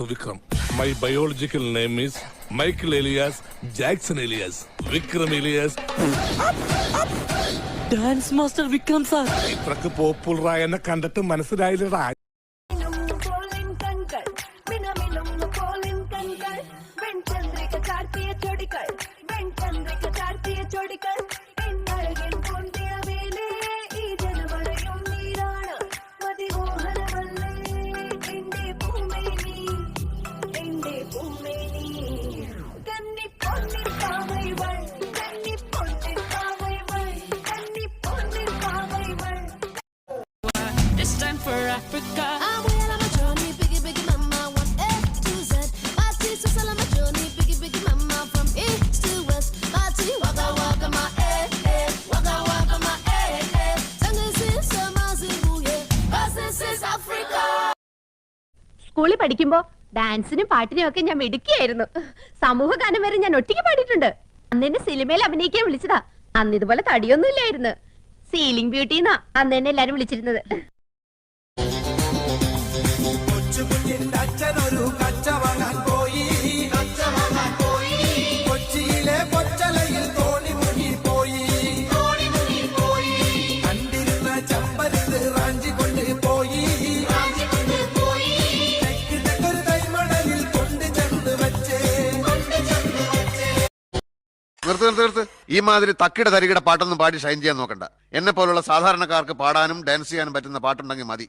Vikram. My biological name is Michael Elias Jackson Elias. Vikram Elias. Dance Master Vikram sir. ഇത്രക്ക് പോപ്പുലറായെന്നെ കണ്ടിട്ട് മനസ്സിലായില്ലടാ. For Africa. I'm well on my journey, biggie, biggie, mama, one A to Z. My teeth so sell on my journey, biggie, biggie, mama, from east to west. My teeth waka waka my waka waka my This is Zimbabwe, this is Africa. സ്കൂളിൽ പഠിക്കുമ്പോ ഡാൻസിനും പാട്ടിനും ഒക്കെ ഞാൻ മിടുക്കിയായിരുന്നു. സമൂഹ ഗാനം വരെ ഞാൻ ഒറ്റയ്ക്ക് പാടിയിട്ടുണ്ട്. അന്ന് എന്നെ സിനിമയിൽ അഭിനയിക്കാൻ വിളിച്ചതാ. അന്ന് ഇതുപോലെ തടിയൊന്നും ഇല്ലായിരുന്നു. സീലിംഗ് ബ്യൂട്ടി എന്നാ അന്ന് എന്നെ എല്ലാരും വിളിച്ചിരുന്നത്. അച്ഛനൊരു കച്ച വാങ്ങാൻ പോയി കൊച്ചിയിലെ കൊച്ചലയിൽ തോണി മുങ്ങി പോയി കണ്ടിരുന്ന ചമ്പരുത് റാഞ്ചി കൊണ്ട് പോയി തെക്കൊരു കൈമടലിൽ കൊണ്ട് ചെന്ന് വെച്ചേ. നിർത്ത് ഈ മാതിരി തക്കിട തരികിട പാട്ടൊന്നും പാടി ഷൈൻ ചെയ്യാൻ നോക്കണ്ട. എന്നെ പോലുള്ള സാധാരണക്കാർക്ക് പാടാനും ഡാൻസ് ചെയ്യാനും പറ്റുന്ന പാട്ടുണ്ടെങ്കിൽ മതി.